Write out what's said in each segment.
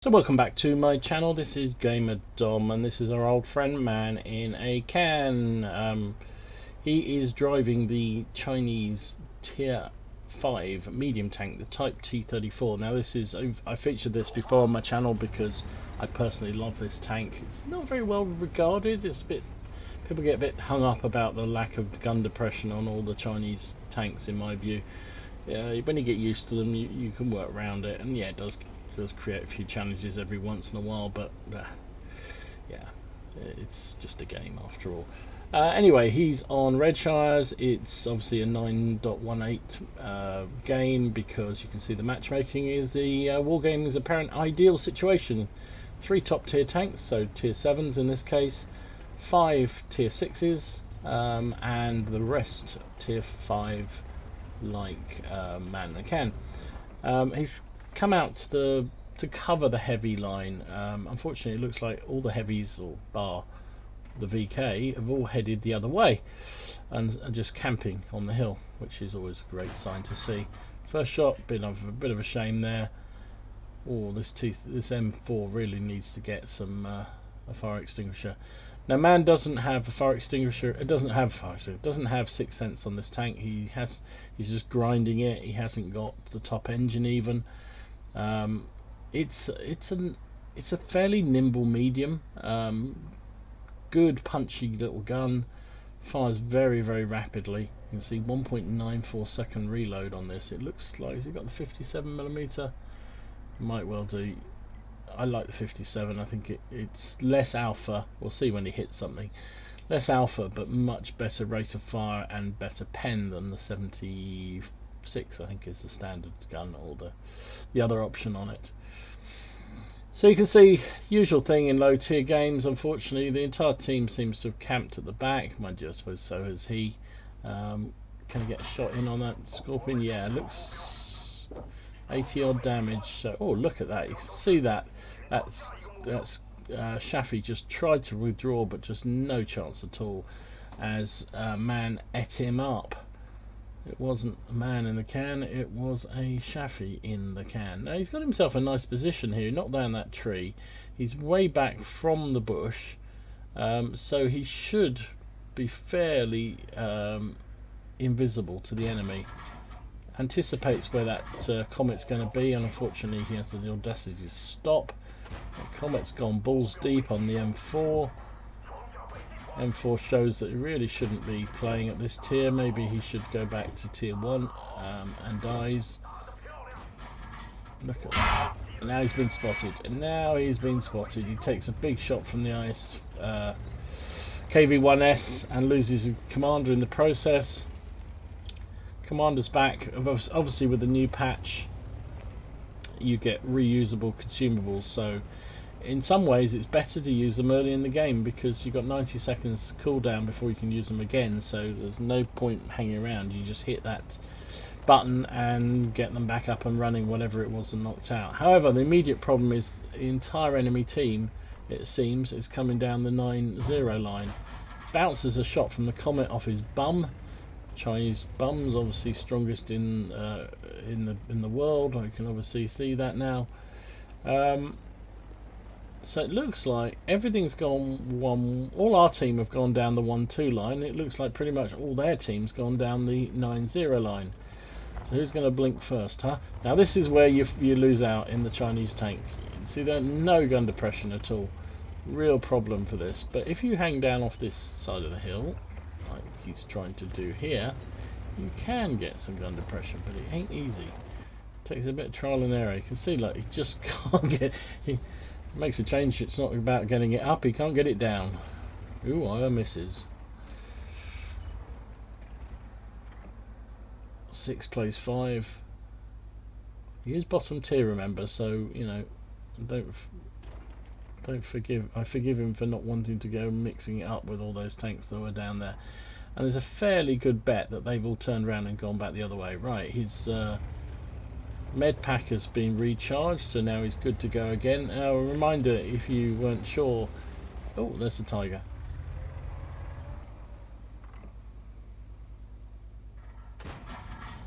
So welcome back to my channel. This is Gamer Dom, and this is our old friend Man in a Can. He is driving the Chinese Tier 5 medium tank, the Type T-34. Now this is, I featured this before on my channel because I personally love this tank. It's not very well regarded. It's a bit, people get a bit hung up about the lack of gun depression on all the Chinese tanks, in my view. When you get used to them, you can work around it, and yeah, it does create a few challenges every once in a while, but yeah, it's just a game after all. Anyway, he's on Redshires. It's obviously a 9.18 game, because you can see the matchmaking is the Wargaming's apparent ideal situation. 3 top tier tanks, so tier 7s in this case, 5 tier 6s, and the rest tier 5 like Man in a Can. He's come out to cover the heavy line. Unfortunately, it looks like all the heavies, or bar the VK, have all headed the other way and are just camping on the hill, which is always a great sign to see. First shot, a bit of a shame there. Oh, this M4 really needs to get some a fire extinguisher. Now, Man doesn't have a fire extinguisher. It doesn't have Sixth Sense on this tank. He's just grinding it. He hasn't got the top engine even. It's a fairly nimble medium, good punchy little gun, fires very rapidly. You can see 1.94 second reload on this. It looks like, has it got the 57mm? Might well do. I like the 57. I think it's less alpha. We'll see when he hits something. Less alpha, but much better rate of fire and better pen than the 76, I think, is the standard gun, or the other option on it. So you can see, usual thing in low tier games. Unfortunately, the entire team seems to have camped at the back. Mind you, I suppose so has he. Can he get a shot in on that Scorpion? Yeah, it looks 80 odd damage. So, oh, look at that! You can see that. That's Shafi just tried to withdraw, but just no chance at all, as Man ate him up. It wasn't a Man in the Can, it was a Shafi in the Can. Now he's got himself a nice position here. He knocked down that tree. He's way back from the bush, so he should be fairly invisible to the enemy. Anticipates where that Comet's going to be, and unfortunately he has the audacity to stop. The Comet's gone balls deep on the M4. M4 shows that he really shouldn't be playing at this tier. Maybe he should go back to tier 1, and dies. Look at that. And now he's been spotted. He takes a big shot from the IS KV-1S and loses his commander in the process. Commander's back. Obviously, with the new patch, you get reusable consumables, so in some ways it's better to use them early in the game, because you've got 90 seconds cooldown before you can use them again, so there's no point hanging around. You just hit that button and get them back up and running, whatever it was, and knocked out. However, the immediate problem is the entire enemy team, it seems, is coming down the 9-0 line. Bounces a shot from the Comet off his bum. Chinese bum's obviously strongest in the world. I can obviously see that now. So it looks like everything's gone one. All our team have gone down the 1-2 line. It looks like pretty much all their team's gone down the 9-0 line. So who's going to blink first, huh? Now this is where you lose out in the Chinese tank. See, there's no gun depression at all. Real problem for this. But if you hang down off this side of the hill, like he's trying to do here, you can get some gun depression, but it ain't easy. It takes a bit of trial and error. You can see, like, he just can't get. He makes a change. It's not about getting it up. He can't get it down. Ooh, I misses. 6 plays 5. He is bottom tier, remember. So you know, don't forgive. I forgive him for not wanting to go mixing it up with all those tanks that were down there. And there's a fairly good bet that they've all turned around and gone back the other way. Right, his med pack has been recharged, so now he's good to go again. Now, a reminder, if you weren't sure. Oh, there's the Tiger.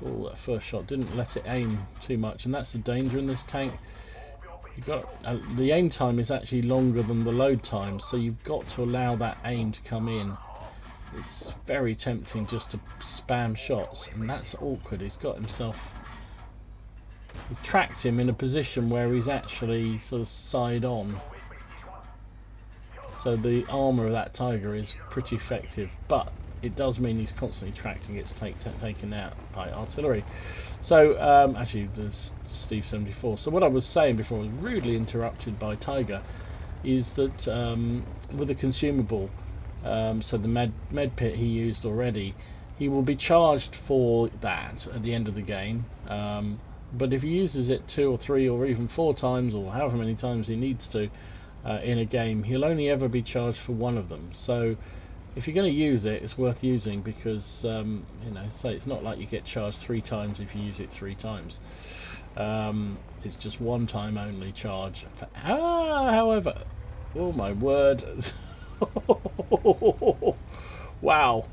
Oh, that first shot didn't let it aim too much, and that's the danger in this tank. You've got the aim time is actually longer than the load time, so you've got to allow that aim to come in. It's very tempting just to spam shots, and that's awkward. He's got himself... He tracked him in a position where he's actually sort of side on. So the armour of that Tiger is pretty effective, but it does mean he's constantly tracked and gets taken out by artillery. So, actually, there's Steve 74. So what I was saying before I was rudely interrupted by Tiger is that with a consumable, so the med pit he used already, he will be charged for that at the end of the game. But if he uses it 2 or 3 or even 4 times, or however many times he needs to in a game, he'll only ever be charged for one of them. So if you're going to use it, it's worth using, because you know, so it's not like you get charged 3 times if you use it 3 times. It's just 1 time only charge. However, oh my word. Wow.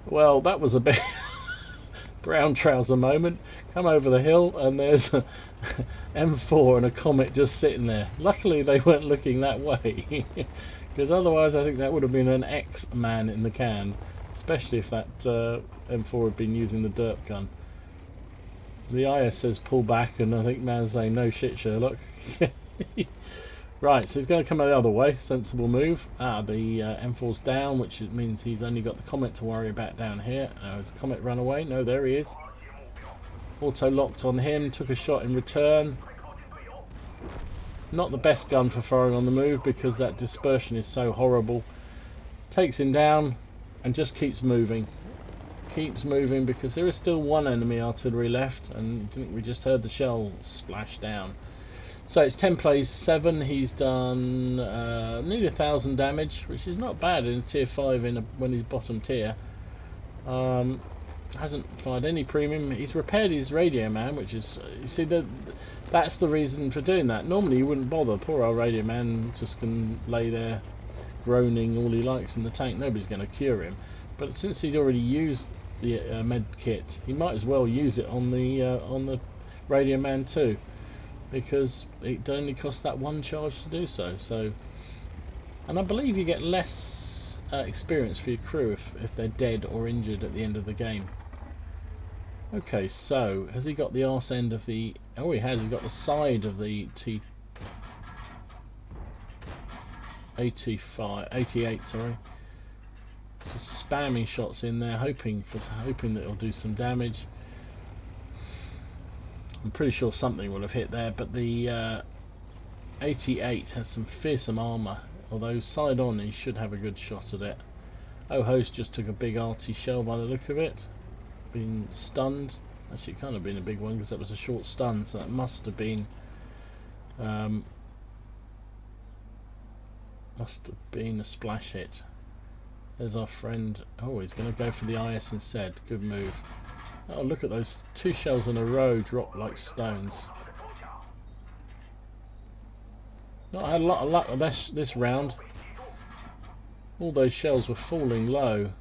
Well, that was a bit brown trouser moment. Come over the hill and there's a M4 and a Comet just sitting there. Luckily they weren't looking that way, because otherwise I think that would have been an X-man in the can, especially if that M4 had been using the derp gun. The IS says pull back, and I think man's saying no shit Sherlock. Right, so he's going to come out the other way. Sensible move. The M4's down, which means he's only got the Comet to worry about down here. Has the Comet run away? No, there he is. Auto locked on him, took a shot in return. Not the best gun for firing on the move, because that dispersion is so horrible. Takes him down and just keeps moving. Keeps moving, because there is still 1 enemy artillery left, and I think we just heard the shell splash down. So it's 10 plays 7. He's done nearly 1,000 damage, which is not bad in a tier 5 when he's bottom tier. Hasn't fired any premium. He's repaired his radio man, which is, you see, that's the reason for doing that. Normally you wouldn't bother. Poor old radio man just can lay there groaning all he likes in the tank. Nobody's going to cure him. But since he'd already used the med kit, he might as well use it on the radio man too, because it only costs that 1 charge to do so. And I believe you get less experience for your crew if they're dead or injured at the end of the game. Okay, so has he got the arse end of the... Oh, he has. He's got the side of the T-85, 88, sorry. Just spamming shots in there, hoping that it'll do some damage. I'm pretty sure something will have hit there, but the 88 has some fearsome armour. Although side on, he should have a good shot at it. Oh, host just took a big arty shell by the look of it. Been stunned. Actually, it can't have been a big one, because that was a short stun, so that must have been a splash hit. There's our friend. Oh, he's going to go for the IS instead. Good move. Oh, look at those 2 shells in a row drop like stones. I had a lot of luck with this round. All those shells were falling low.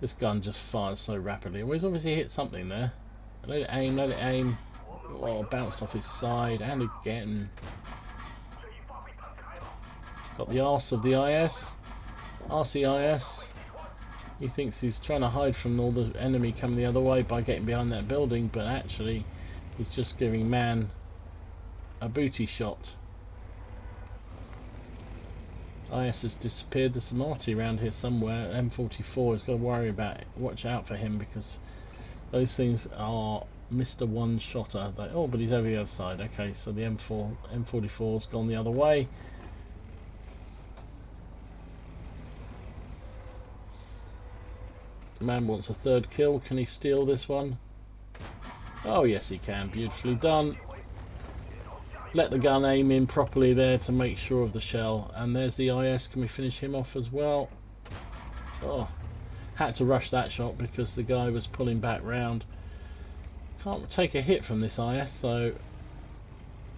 This gun just fires so rapidly. Well, he's obviously hit something there. Let it aim, let it aim. Oh, bounced off his side, and again. Got the arse of the IS. RCIS. He thinks he's trying to hide from all the enemy coming the other way by getting behind that building, but actually he's just giving man a booty shot. IS has disappeared. There's some arty around here somewhere. M44 has got to worry about it. Watch out for him, because those things are Mr. One-Shotter. Oh, but he's over the other side. Okay, so the M44's gone the other way. The man wants a 3rd kill. Can he steal this one? Oh yes, he can. Beautifully done. Let the gun aim in properly there to make sure of the shell. And there's the IS. Can we finish him off as well? Oh, had to rush that shot because the guy was pulling back round. Can't take a hit from this IS, so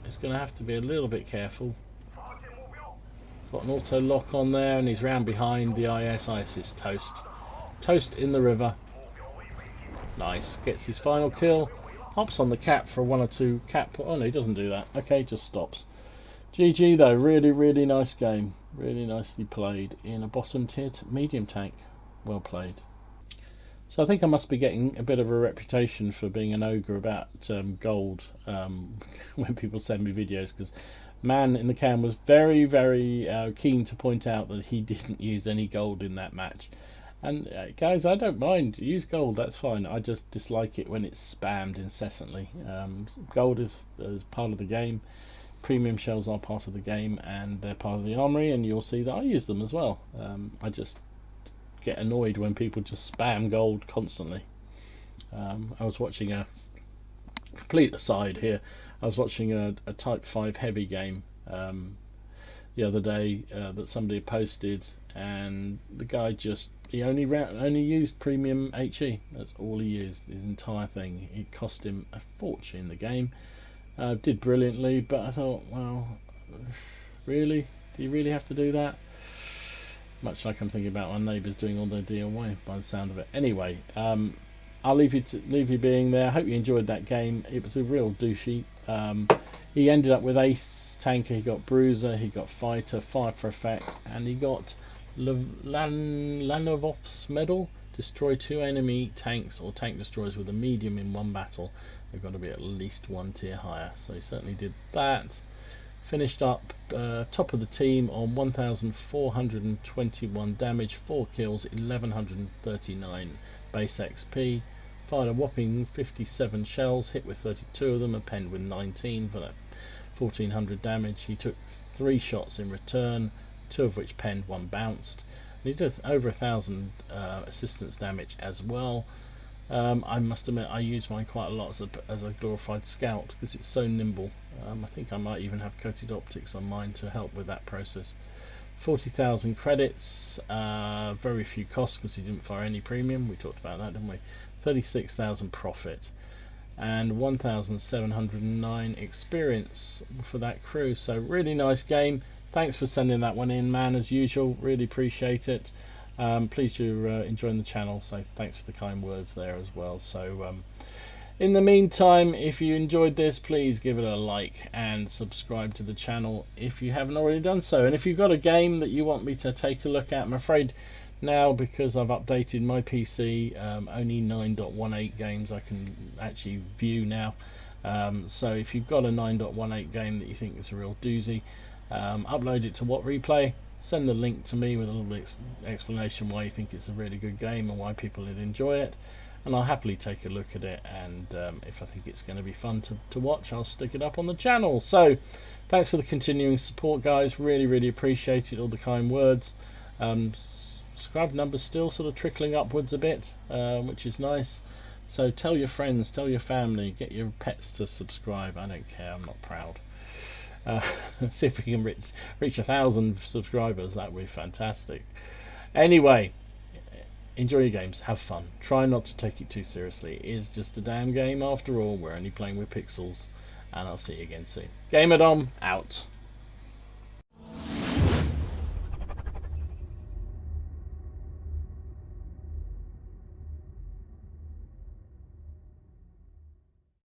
it's going to have to be a little bit careful. Got an auto lock on there, and he's round behind the IS. IS is toast. Toast in the river. Nice. Gets his final kill. Hops on the cap for a 1 or 2 cap. Oh no, he doesn't do that. Okay, just stops. GG though. Really, really nice game. Really nicely played in a bottom tier medium tank. Well played. So I think I must be getting a bit of a reputation for being an ogre about gold when people send me videos, because Man in the Can was very, very keen to point out that he didn't use any gold in that match. And guys, I don't mind. Use gold, that's fine. I just dislike it when it's spammed incessantly. Gold is part of the game. Premium shells are part of the game, and they're part of the armory, and you'll see that I use them as well. I just get annoyed when people just spam gold constantly. I was watching a complete aside here. I was watching a Type 5 heavy game the other day that somebody posted, and the guy he only used premium HE. That's all he used, his entire thing. It cost him a fortune in the game. Did brilliantly, but I thought, well, really? Do you really have to do that? Much like I'm thinking about my neighbours doing all their DIY by the sound of it. Anyway, I'll leave you being there. I hope you enjoyed that game. It was a real douchey. He ended up with Ace Tanker, he got Bruiser, he got Fighter, Fire for Effect, and he got Lanovov's Medal. Destroy 2 enemy tanks or tank destroyers with a medium in 1 battle. They've got to be at least 1 tier higher. So he certainly did that. Finished up top of the team on 1,421 damage, 4 kills, 1,139 base XP. Fired a whopping 57 shells, hit with 32 of them, and penned with 19 for that 1,400 damage. He took 3 shots in return, 2 of which penned, 1 bounced. And he did over 1,000 assistance damage as well. I must admit I use mine quite a lot as a glorified scout because it's so nimble. I think I might even have coated optics on mine to help with that process. 40,000 credits, very few costs because he didn't fire any premium. We talked about that, didn't we? 36,000 profit and 1,709 experience for that crew. So really nice game. Thanks for sending that one in, man, as usual. Really appreciate it. Please do enjoy the channel, so thanks for the kind words there as well. So in the meantime, if you enjoyed this, please give it a like and subscribe to the channel if you haven't already done so. And if you've got a game that you want me to take a look at, I'm afraid now, because I've updated my PC, only 9.18 games I can actually view now. So if you've got a 9.18 game that you think is a real doozy, upload it to WOT Replay. Send the link to me with a little explanation why you think it's a really good game and why people would enjoy it, and I'll happily take a look at it, and if I think it's going to be fun to watch, I'll stick it up on the channel. So thanks for the continuing support, guys. Really appreciate it, all the kind words. Subscribe numbers still sort of trickling upwards a bit, which is nice. So tell your friends, tell your family, get your pets to subscribe. I don't care, I'm not proud. See if we can reach 1,000 subscribers. That would be fantastic. Anyway, enjoy your games, have fun, try not to take it too seriously. It is just a damn game after all. We're only playing with pixels, and I'll see you again soon. Gamerdom out.